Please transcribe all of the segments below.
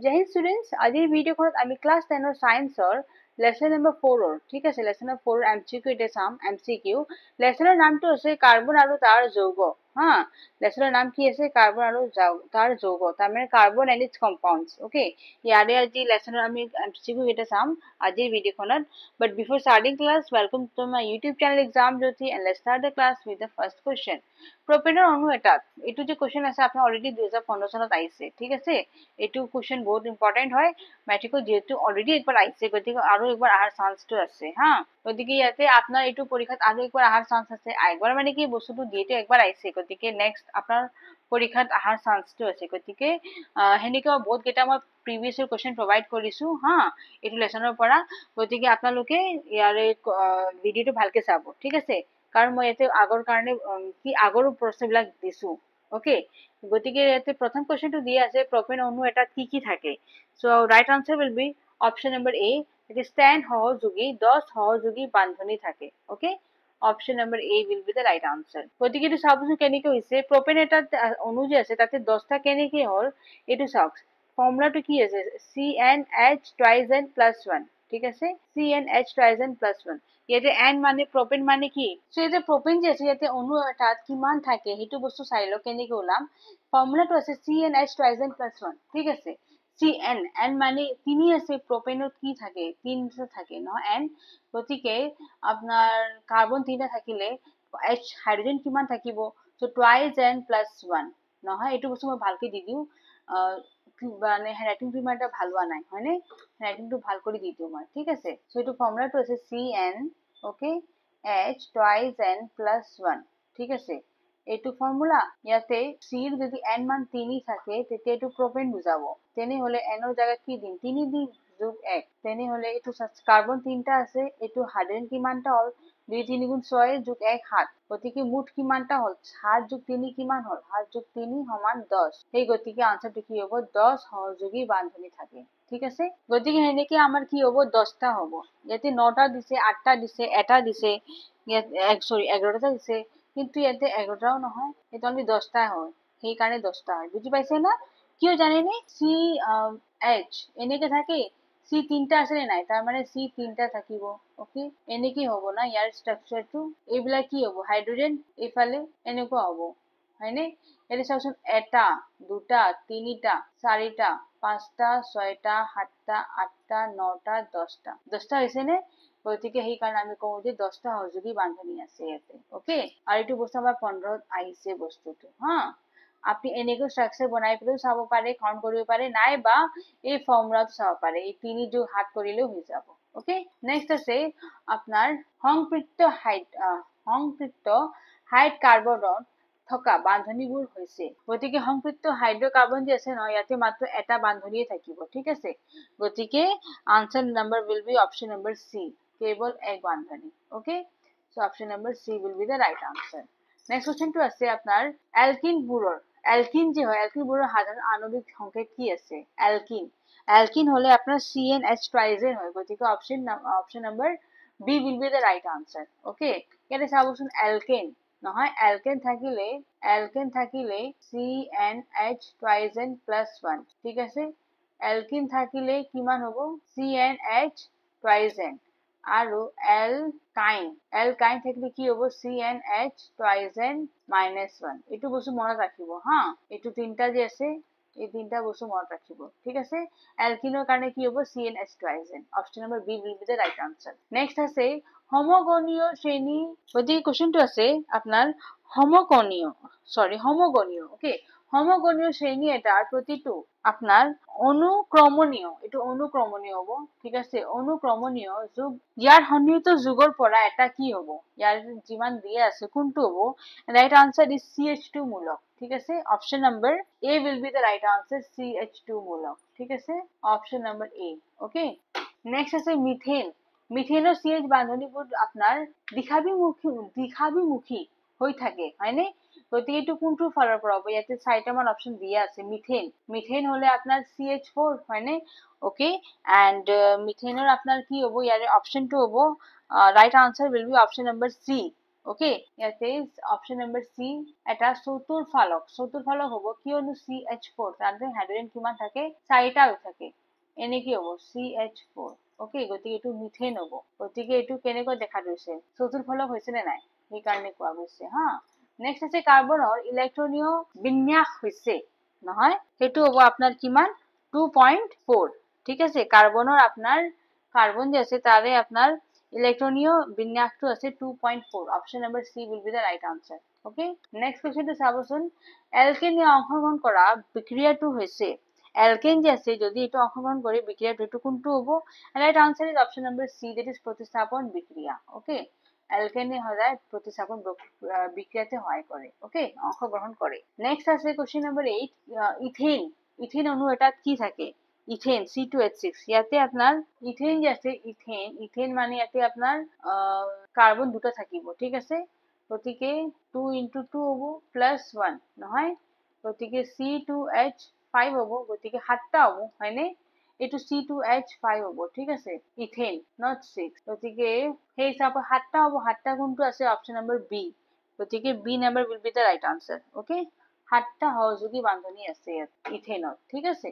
Jai Hind students, আজিৰ ভিডিঅ'খনত আমি class 10 সায়েন্সৰ lesson number 4 ঠিক আছে লেসন নম্বৰ 4 এমসিকিউ এটা চাম এমসিকিউ লেসনৰ নামটো আছে কাৰ্বন আৰু তাৰ যৌগ হা লেসনৰ নাম কি আছে কাৰ্বন আৰু তাৰ যৌগ তাৰ মানে carbon and its compounds okay ইয়াৰে আজি লেসনৰ আমি এমসিকিউ এটা চাম আজিৰ ভিডিঅ'খনত but before starting class welcome to my YouTube channel Exam Jyoti and let's start the class with the first question প্ৰপেনৰ অণু এটাত এইটো যে কোশ্চেন আছে আপোনাৰ অলৰেডি 2015 চনত আহিছে ঠিক আছে এইটো কোশ্চেন বহুত ইম্পৰ্টেন্ট হয় মেট্ৰিকত যেহেতু অলৰেডি একবাৰ আহিছে গতিকে আৰু একবাৰ আহাৰ চান্সটো আছে হা গতিকে ইয়াতে আপোনাৰ এইটো পৰীক্ষাত আৰু একবাৰ আহাৰ চান্স আছে একবাৰ মানে কি বস্তুটো যেহেতু একবাৰ আহিছে গতিকে নেক্সট আপোনাৰ পৰীক্ষাত আহাৰ চান্সটো আছে গতিকে হেনেকুৱা বহুত কেইটা মই প্ৰিভিয়াছ ইয়াৰ কোশ্চেন প্ৰভাইড কৰিছো হা এইটো লেসনৰ পৰা গতিকে আপোনালোকে ইয়াৰে ভিডিঅটো ভালকে চাব ঠিক আছে কাৰণ মই ইয়াতে আগৰ কাৰণে কি আগৰ প্ৰশ্নবিলাক দিছো ওকে গতিকে ইয়াতে প্ৰথম কোশ্চেনটো দিয়া আছে প্ৰপেন অণু এটাত কি থাকে so right answer will be option number A it is 10 সহযোগী 10 সহযোগী বান্ধনী থাকে okay option number A will be the right answer গতিকে এটো সাবজেক্ট কেনেকে হৈছে প্রপেন এটাত অণু যে আছে তাতে 10টা কেনেকে হল এটো চাওক ফর্মুলাটো কি আছে CnH twice n plus 1 ঠিক আছে CnH twice n plus 1 ইয়াতে n মানে প্রপেন মানে কি সো ইয়াতে প্রপেন যে আছে ইয়াতে অণু এটাত কিমান থাকে হেতু বস্তু চাইলো কেনেকে ওলাম ফর্মুলাটো আছে CnH twice n plus 1 ঠিক আছে Cn n মানে তিনি আছে প্রপেনত কি থাকে তিনটা থাকে ন n গতিকে আপনার কার্বন তিনটা থাকিলে H হাইড্রোজেন কিমান থাকিব সো twice n plus 1 নহয় এটো বস্তু মই ভালকে দি দিও মানে হ্যান্ডরাইটিংটো ইমান এটা ভাল হোৱা নাই হয়নে হ্যান্ডৰাইটিংটো ভাল কৰি দি দিও মই ঠিক আছে সো এটো ফর্মুলাটো আছে Cn okay H twice n plus 1 ঠিক আছে এইটো ফর্মুলা ইয়াতে C এর যদি n মান 3 থাকে তেতিয়া এটো প্রপেন বুজাব তেনে হলে n এর জায়গা কি দিন 3 দিন যোগ 1 তেনে হলে এটো কার্বন তিনটা আছে এটো হাইড্রোজেন কিমানটা হল 2 3 গুণ 6 যোগ 1 7 গতিকে মুঠ কিমানটা হল 7 যোগ 3 কিমান হল 7 যোগ 3 সমান 10 এই গতিকে আনসারটো কি হ'ব 10 সহযোগী বান্ধনী থাকে ঠিক আছে গতিকে হেনেকে আমাৰ কি হ'ব 10টা হ'ব ইয়াতে 9টা দিছে 8টা দিছে এটা দিছে সরি 11টা দিছে কিন্তু ইয়াতে 11টাও নহয় এটা অনলি 10টা হয় সেই কাৰণে 10টা হয় বুজি পাইছে না কিয় জানেনে সি এইচ এনেকে থাকে সি তিনটা আছে নাই তার মানে সি তিনটা থাকিব ওকে এনেকে হ'ব না ইয়াৰ স্ট্ৰাকচাৰটো এইবিলাক কি হ'ব হাইড্ৰোজেন এফালে এনেকুৱা হ'ব হয়নে এটা চাওচোন এটা দুটা তিনিটা চাৰিটা পাঁচটা ছয়টা সাতটা আঠটা নটা 10টা হৈছে নে গতিকে সেই কাৰণে আমি কওঁ যে 10টা সহযোগী বান্ধনী আছে ইয়াতে ওকে আৰু এইটো বস্তু আমাৰ 15ত আহিছে বস্তুটো হা আপনি এনেকে স্ট্ৰাকচাৰ বনাই পেলেও চাব পাৰে কাউন্ট কৰিব পাৰে নাই বা এই ফৰ্মুলাটো চাব পাৰে এই তিনি যোগ হাত কৰিলেও হৈ যাব ওকে নেক্সট আছে আপনাৰ সংপৃক্ত হাইড কাৰ্বনত থকা বান্ধনীবোৰ হৈছে গতিকে সংপৃক্ত হাইড্ৰোকাৰ্বন যে আছে নহয় ইয়াতে মাত্ৰ এটা বান্ধনীয়ে থাকিব ঠিক আছে গতিকে answer number will be option number C কেবল এক বান্ধনী okay so option number C will be the right answer next কোশ্চেনটো আছে আপনার অ্যালকিন বোৰৰ অ্যালকিন যে হয় অ্যালকিন বোৰৰ সাধারণ আণবিক সংকেত কি আছে অ্যালকিন হলে আপনার CnH twice n হয় গতিকে option number B will be the right answer okay ইয়াতে চাবচোন অ্যালকেন নহয় অ্যালকেন থাকিলে CnH twice n plus 1 ঠিক আছে অ্যালকিন থাকিলে কিমান হ'ব CnH twice n আৰু অ্যালকাইন থাকিলে কি হ'ব CnH twice n minus 1 এইটো বস্তু মনত ৰাখিব হা এইটো তিনটা যে আছে এই তিনটা বস্তু মনত ৰাখিব ঠিক আছে অ্যালকিনৰ কাৰণে কি হ'ব CnH twice n option number B will be the right answer next আছে হোমোগনীয় শ্রেণী গতিকে কোশ্চেনটো আছে আপনার হোমোগনীয় ওকে হোমোগনীয় শ্রেণী এটাৰ প্ৰতিটো আপনাৰ অনুক্ৰমণীয় এটো অনুক্ৰমণীয় হ'ব ঠিক আছে অনুক্ৰমণীয় যোগ ইয়াৰ সন্নিহিত যোগৰ পৰা এটা কি হ'ব ইয়াৰ যিমান দিয়া আছে কোনটো হ'ব রাইট আনসার ইজ CH2 মূলক ঠিক আছে option number A will be the right answer CH2 মূলক ঠিক আছে অপশন নাম্বার এ ওকে নেক্সট আছে মিথেনৰ CH বান্ধনীবোৰ আপনাৰ দ্বিঘাভিমুখী হৈ থাকে হয়নে গতিকে এইটো কোনটো ফালৰ পৰা হ'ব ইয়াতে 4টা মান অপশন দিয়া আছে মিথেন হলে আপনার CH4 হয়নে ওকে এন্ড মিথেনৰ আপনাৰ কি হ'ব ইয়াৰে অপশনটো হ'ব right answer will be option number C okay ইয়াতে অপশন নম্বৰ সি এটা চতুৰ্ফলক হ'ব কিয়নো CH4 তাতে হাইড্ৰোজেন কিমান থাকে 4টা থাকে এনেকি হ'ব CH4 ওকে গতিকে এইটো মিথেন হ'ব গতিকে এইটো কেনেকৈ দেখা গৈছে চতুৰ্ফলক হৈছে নে নাই এই কাৰণে কোৱা গৈছে হা নেক্সট আছে কাৰ্বনৰ ইলেক্ট্ৰনীয় বিন্যাস হৈছে নহয় সেইটো হ'ব আপোনাৰ কিমান 2.4 ঠিক আছে কাৰ্বনৰ আপোনাৰ কার্বন যে আছে তারে আপনার ইলেকট্রনীয় বিন্যাসটো আছে 2.4 option number C will be the right answer okay next কোশ্চেনটো চাবচোন এলকেনে অংশগ্রহণ কৰা বিক্রিয়াটো হৈছে এলকেন যে আছে যদি এটো অংশগ্রহণ করে বিক্রিয়াটো এটো কোনটো হ'ব right answer is option number see that is প্রতিস্থাপন বিক্রিয়া ওকে এলকেনে হয় প্রতিস্থাপন বিক্রিয়াতে হয় করে ওকে অংশগ্রহণ করে নেক্সট আছে কোশ্চেন নাম্বার 8 ইথেন ইথেন অণু এটা কি থাকে ইথেন C2H6 ইয়াতে আপনার ইথেন যে আছে ইথেন মানে ইয়াতে আপনার কার্বন দুটো থাকিব ঠিক আছে গতিকে 2 * 2 হ'ব +1 নহয় গতিকে C2H5 হ'ব গতিকে 7টা হ'ব হয়নে এটো C2H5 হ'ব ঠিক আছে ইথেন not 6 গতিকে সেই হিচাপে 7টা হ'ব 7টা কোনটো আছে অপশন নাম্বার বি গতিকে B number will be the right answer okay 7টা সহযোগী বান্ধনী আছে ইথেনত ঠিক আছে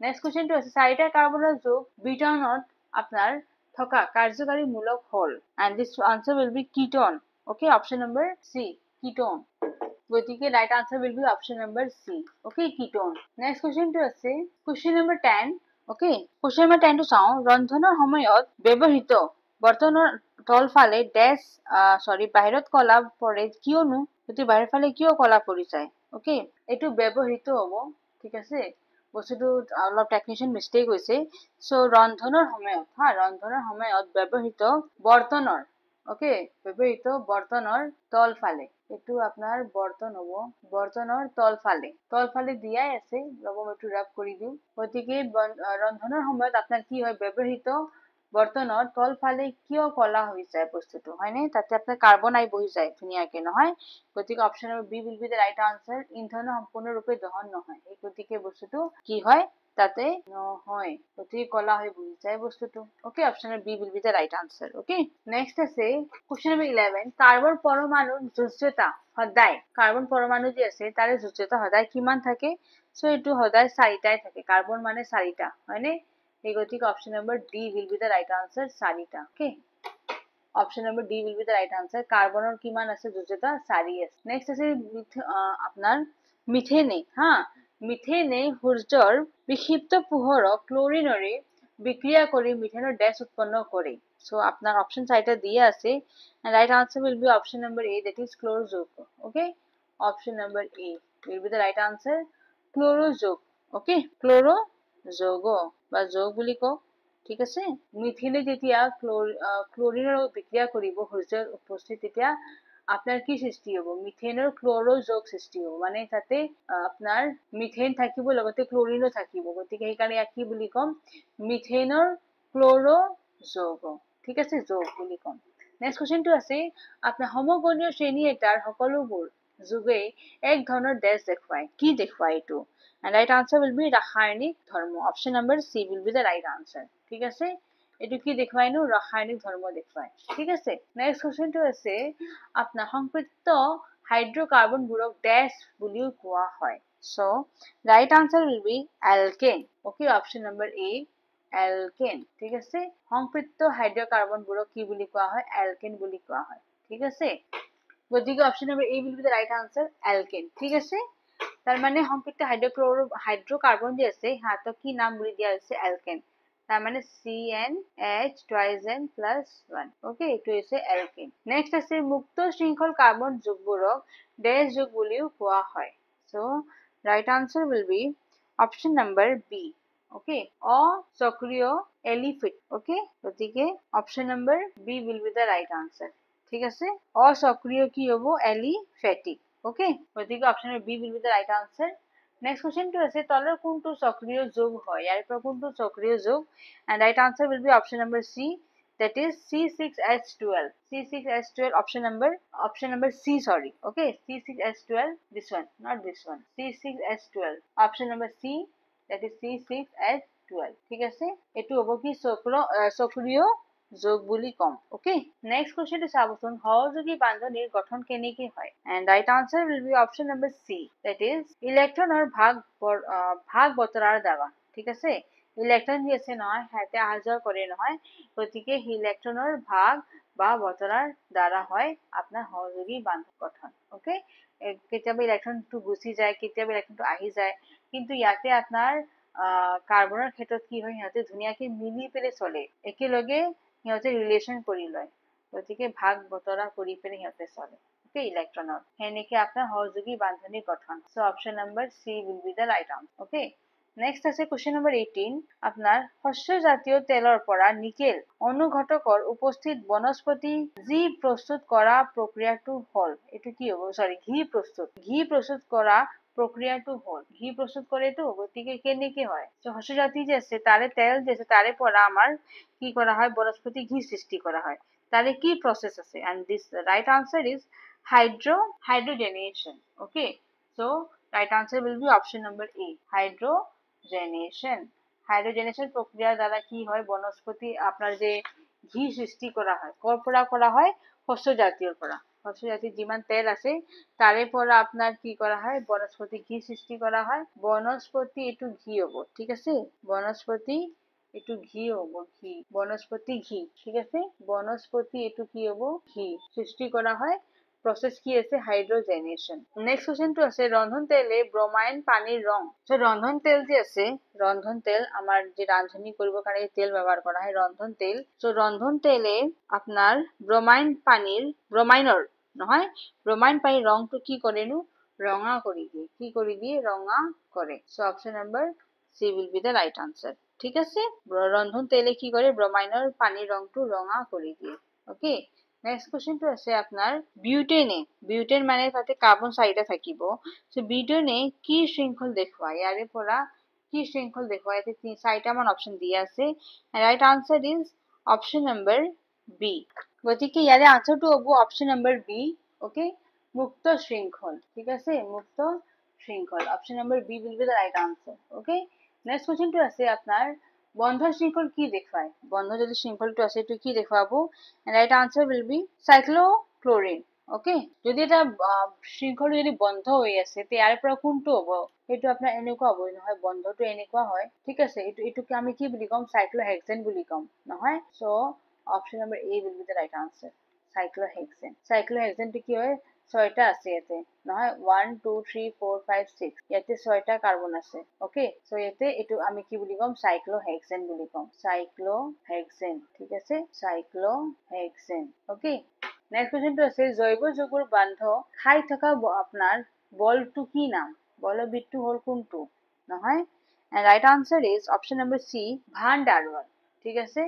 নেক্সট কোশ্চেনটো আছে 4টা কাৰ্বনৰ যোগ বিটনত আপোনাৰ থকা কাৰ্যকাৰী মূলক হল and this answer will be ketone okay option number C ketone গতিকে right answer will be option number C okay ketone next কোশ্চেনটো আছে question number 10 okay question number 10 টো চাও ৰন্ধনৰ সময়ত ব্যৱহৃত বৰ্তনৰ তলফালে ড্যাশ বাহিৰত কলা পৰে কিয়নো যদি বাহিৰৰ ফালে কিয় কলা পৰি যায় okay এটো ব্যৱহৃত হ'ব ঠিক আছে বস্তুটো অলপ টেকনিশিয়ান মিস্টেক হৈছে সো ৰন্ধনৰ সময়ত ব্যৱহৃত বৰ্তনৰ ওকে ব্যৱহৃত বৰ্তনৰ তলফালে এটো আপোনাৰ বৰ্তন হ'ব বৰ্তনৰ তলফালে দিয়াই আছে লগতো ৰাব কৰি দিও গতিকে ৰন্ধনৰ সময়ত আপোনাৰ কি হয় ব্যৱহৃত বৰ্তনৰ তলফালে কিয় কলা হৈ যায় বস্তুটো হয়নে তাতে আপোনাৰ কাৰ্বন আই বহি যায় ধুনিয়াকে নহয় গতিকে option number B will be the right answer ইন্ধন সম্পূৰ্ণৰূপে দহন নহয় এই গতিকে বস্তুটো কি হয় তাতে নহয় গতিকে কলা হৈ বহি যায় বস্তুটো okay option B will be the right answer okay next আছে কোশ্চেন নম্বৰ 11 কাৰ্বন পৰমাণুৰ যোজ্যতা সদায় কাৰ্বন পৰমাণু যে আছে তাৰে যোজ্যতা সদায় কিমান থাকে সো এটো সদায় 4টাই থাকে কাৰ্বন মানে 4টা হয়নে এই গতিকে option number D will be the right answer 4টা okay option number D will be the right answer কাৰ্বনৰ কিমান আছে যোজ্যতা 4 আছে নেক্সট আছে আপনাৰ মিথেনে মিথেনে সূৰ্যৰ বিক্ষিপ্ত পোহৰক ক্লোৰিনৰে বিক্ৰিয়া কৰি মিথেনৰ ড্যাশ উৎপন্ন কৰে সো আপনার অপশন 4টা দিয়ে আছে right answer will be option number A that is chloro যৌগ okay option number A will be the right answer chloro যৌগ ওকে ক্লোরো যৌগ বা যৌগ বুলি কও ঠিক আছে মিথেনে যেতিয়া ক্লোৰিনৰ বিক্ৰিয়া কৰিব সূৰ্যৰ উপস্থিত তেতিয়া আপনাৰ কি সৃষ্টি হ'ব মিথেনৰ ক্লোৰো যৌগ সৃষ্টি হ'ব মানে তাতে আপনাৰ মিথেন থাকিব লগতে ক্লোৰিনো থাকিব গতিকে এই কাৰণে কি বুলি কম মিথেনৰ ক্লোরো যৌগ ঠিক আছে যৌগ বুলি কম নেক্সট কোশ্চেনটো আছে আপনার সমগণীয় শ্ৰেণী এটাৰ সকলোবোৰ যোগে এক ধৰণৰ ড্যাশ দেখুৱায় কি দেখুৱায় এটো and right answer will be রাসায়নিক ধর্ম option number C will be the right answer ঠিক আছে এটো কি দেখুৱায় নো ৰাসায়নিক ধৰ্ম দেখুৱায় ঠিক আছে নেক্সট কোশ্চেনটো আছে আপনাৰ সংপৃক্ত হাইড্ৰোকাৰ্বনবোৰক ড্যাশ বুলিও কোৱা হয় so right answer will be alkane okay option number A alkane ঠিক আছে সংপৃক্ত হাইড্ৰোকাৰ্বনবোৰক কি বুলি কোৱা হয় alkane বুলি কোৱা হয় ঠিক আছে গতিকে option number A will be the right answer alkane ঠিক আছে তার মানে সংপৃক্ত হাইড্রোকার্বন যে আছে হাতক কি নাম বুলি দিয়া হৈছে alkane তার মানে CnH twice n plus 1 okay এটো হৈছে alkane নেক্সট আছে মুক্ত শৃংখল কার্বন যুগবোৰক ড্যাশ যুগ বুলিও কোৱা হয় so right answer will be option number B okay অসক্রিয় এলিফিট ওকে গতিকে option number B will be the right answer ঠিক আছে অসক্রিয় কি হবো এলিফ্যাটিক ওকে গতিকে option B will be the right answer next কোশ্চেনটো আছে তলৰ কোনটো সক্ৰিয় যোগ হয় ইয়াৰ পৰা কোনটো সক্রিয় যোগ and right answer will be option number C that is C6H12 C6H12 option number C sorry okay C6H12 this one not this one C6H12 option number C that is C6H12 ঠিক আছে এটো হ'ব কি সক্রিয় যোগ বুলি কম ওকে নেক্সট কোৱেশ্চনটো চাবচোন সহযোগী বান্ধনীৰ গঠন কেনেকে হয় and right answer will be option number C that is ইলেক্ট্ৰনৰ ভাগ বতৰাৰ দ্বাৰা ঠিক আছে ইলেক্ট্ৰন যি আছে নহয় সিহঁতে অহা যোৱা কৰে নহয় গতিকে ইলেক্ট্ৰনৰ ভাগ বা বতৰাৰ দ্বাৰা হয় আপোনাৰ সহযোগী বান্ধন গঠন ওকে কেতিয়াবা ইলেক্ট্ৰনটো গুচি যায় কেতিয়াবা ইলেক্ট্ৰনটো আহি যায় কিন্তু ইয়াতে আপোনাৰ কাৰ্বনৰ ক্ষেত্ৰত কি হয় সিহঁতে ধুনীয়াকে মিলি পেলাই চলে একেলগে সিহঁতে ৰিলেশ্যন কৰি লয় গতিকে ভাগ বতৰা কৰি পেলাই সিহঁতে চলে ওকে ইলেক্ট্ৰনৰ সেনেকে আপোনাৰ সহযোগী বান্ধনী গঠন so option number C will be the right answer okay next আছে কোৱেশ্চন নম্বৰ 18 আপোনাৰ শস্য জাতীয় তেলৰ পৰা নিকেল অনুঘটকৰ উপস্থিত বনস্পতি যি প্ৰস্তুত কৰা প্ৰক্ৰিয়াটো হল এটো কি হ'ব সৰি ঘি প্ৰস্তুত কৰা প্ৰক্ৰিয়াটো হল ঘি প্ৰস্তুত কৰেটো গতিকে কেনেকে হয় তো শস্য জাতি যে আছে তাৰে তেল যে আছে তাৰে পৰা আমাৰ কি করা হয় বনস্পতি ঘি সৃষ্টি করা হয় তাহলে কি প্রসেস আছে and this right answer is hydrogenation okay so right answer will be option number A hydrogenation প্রক্রিয়ার দ্বারা কি হয় বনস্পতি আপনার যে ঘি সৃষ্টি করা হয় করা হয় শস্য জাতীয়ৰ পৰা শস্য জাতীয় যিমান তেল আছে তাৰে পৰা আপনার কি করা হয় বনস্পতি ঘি সৃষ্টি করা হয় বনস্পতি এটু ঘি হব ঠিক আছে বনস্পতি একটু ঘি হব ঘি বনস্পতি ঘি ঠিক আছে বনস্পতি একটু কি হব ঘি সৃষ্টি করা হয় প্রসেস কি আছে হাইড্রোজেনেশন নেক্সট কোশ্চেনটো আছে ৰন্ধন তেলে ব্ৰোমাইন পানীৰ ৰং সো ৰন্ধন তেল যে আছে ৰন্ধন তেল আমাৰ যে ৰান্ধনী কৰিবৰ কাৰণে তেল ব্যৱহাৰ কৰা হয় ৰন্ধন তেল সো ৰন্ধন তেলে আপোনাৰ ব্ৰোমাইনৰ নহয় ব্ৰোমাইন পানীৰ ৰংটো কি কৰেনো ৰঙা কৰি দিয়ে কি কৰি দিয়ে ৰঙা কৰে so option number C will be the right answer ঠিক আছে ৰন্ধন তেলে কি কৰে ব্ৰোমাইনৰ পানীৰ ৰংটো ৰঙা কৰি দিয়ে ওকে নেক্সট কোৱেশ্চনটো আছে আপোনাৰ বিউটেন মানে তাতে কাৰ্বন 4টা থাকিব সো বিউটেনে কি শৃংখল দেখুৱায় ইয়াৰে পৰা কি শৃংখল দেখুৱায় এতে 4টা মান অপশন দিয়া আছে right answer is option number B গতিকে ইয়াৰে আনসারটো হ'ব অপশন নাম্বার বি ওকে মুক্ত শৃংখল ঠিক আছে মুক্ত শৃংখল option number B will be the right answer okay next কোৱেশ্চনটো আছে আপোনাৰ বন্ধ শৃংখল কি দেখুৱায় বন্ধ যদি শৃংখলটো আছে এটো কি দেখুৱাব right answer will be cyclochlorine okay যদি এটা শৃংখল যদি বন্ধ হৈ আছে তে ইয়াৰ পৰা কোনটো হ'ব এটো আপোনাৰ এনেকুৱা হ'ব নহয় বন্ধটো এনেকুৱা হয় ঠিক আছে এটোকে আমি কি বুলি কম সাইক্লোহেক্সেন বুলি কম নহয় so option number A will be the right answer সাইক্লোহেক্সেনটো কি হয় 6টা আছে ইয়াতে নহয় 1 2 3 4 5 6 ইয়াতে 6টা কাৰ্বন আছে ওকে সো ইয়াতে এটো আমি কি বুলি কম সাইক্লোহেক্সেন বুলি কম সাইক্লোহেক্সেন ঠিক আছে সাইক্লোহেক্সেন ওকে নেক্সট কোৱেশ্চনটো আছে জৈৱ যৌগৰ বান্ধ খাই থকা আপোনাৰ বলটো কি নাম বলবিদটো হল কোনটো নহয় right answer is option number C van der Waals ঠিক আছে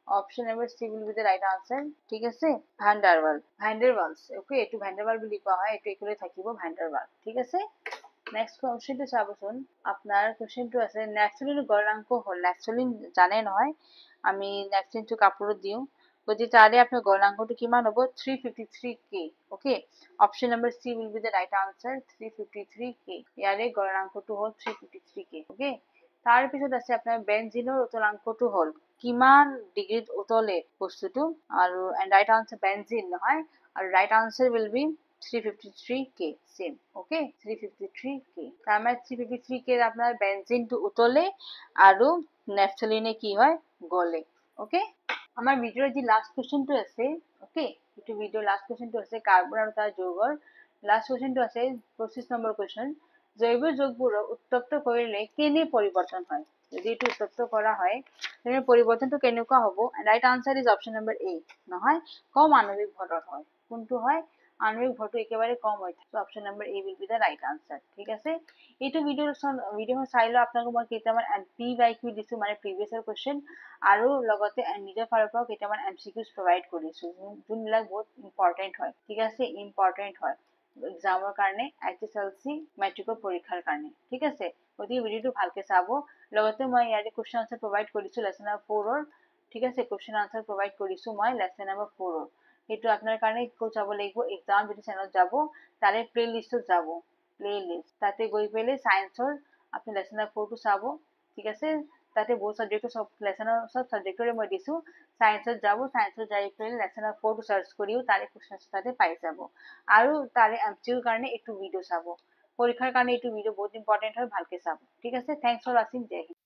option number C will be the right answer ঠিক আছে ভান ডার ওয়ালস ওকে এটু ভান ডার ওয়াল বুলি কোৱা হয় এটু একলে থাকিব ভান ডাৰ ওয়াল ঠিক আছে নেক্সট কোৱেশ্চনটো চাবচোন আপোনাৰ কোৱেশ্চনটো আছে ন্যাফথলিনৰ গলনাঙ্ক হল ন্যাফথলিন জানে নহয় আমি ন্যাফথলিনটো কাপোৰত দিও গতিকে তাৰে আপোনাৰ গলনাঙ্কটো কিমান হ'ব 353k okay option number C will be the right answer 353k ইয়াৰে গলনাঙ্কটো হল 353k ওকে তাৰ পিছত আছে আপোনাৰ বেনজিনৰ উতলাঙ্কটো হল কিমান ডিগ্ৰীত উতলে বস্তুটো আৰু ৰাইট আনসাৰ বেনজিন নহয় আৰু right answer will B 353k same okay 353k তাৰমানে 353k আপনাৰ বেনজিনটো উতলে আৰু ন্যাফথলিনে কি হয় গলে ওকে আমাৰ ভিডিওৰ যি লাস্ট কোৱেশ্চনটো আছে ওকে এটো ভিডিওৰ লাস্ট কোৱেশ্চনটো আছে কাৰ্বন আৰু তাৰ যৌগৰ লাস্ট কোৱেশ্চনটো আছে 25 নম্বৰ কোৱেশ্চন জৈৱ যৌগবোৰক উত্তপ্ত কৰিলে কেনে পৰিৱৰ্তন হয় যদি এটো উত্তপ্ত কৰা হয় তেনে পৰিৱৰ্তনটো কেনেকুৱা হ'ব right answer is option number A নহয় কম আণবিক ভৰৰ হয় কোনটো হয় আণবিক ভৰটো একেবাৰে কম হয় so option number A will be the right answer ঠিক আছে এইটো ভিডিও চাইলো আপোনালোকক মই কেইটামান PYQ দিছো মানে প্ৰিভিয়াস ইয়াৰ কোৱেশ্চন আৰু লগতে নিজৰ ফালৰ পৰা কেইটামান MCQs প্ৰভাইড কৰিছো যোনবিলাক বহুত ইম্পৰ্টেন্ট হয় ঠিক আছে ইম্পৰ্টেন্ট হয় এক্সামৰ কাৰণে HSLC মেট্ৰিকৰ পৰীক্ষাৰ কাৰণে ঠিক আছে গতিকে ভিডিওটো ভালকে চাব লগতে মই ইয়াৰে কোৱেশ্চন আনসাৰ প্ৰভাইড কৰিছো লেসন নম্বৰ 4 ৰ ঠিক আছে কোৱেশ্চন আনসাৰ প্ৰভাইড কৰিছো মই লেসন নম্বৰ 4 ৰ এটো আপনার কারণে কো যাব লাগিব এক্সাম যদি চ্যানেল যাব তারে প্লেলিস্টত যাব প্লেলিস্ট তাতে গৈ পেলে সায়েন্সৰ আপনি লেসন নম্বৰ 4 টো চাব ঠিক আছে তাতে বহুত সাবজেক্ট সব লেসনৰ সব সাবজেক্টৰে মই দিছো সায়েন্সত যাব সায়েন্সত যাই পেলাই লেসনৰ 4 টো সাৰ্চ কৰিও তাৰে কোশ্চেন তাতে পাই যাব আৰু তাৰে এমচিকিউৰ কাৰণে এইটো ভিডিও চাব পৰীক্ষাৰ কাৰণে এইটো ভিডিও বহুত ইম্পৰ্টেন্ট হয় ভালকে চাব ঠিক আছে thanks for watching Jai Hind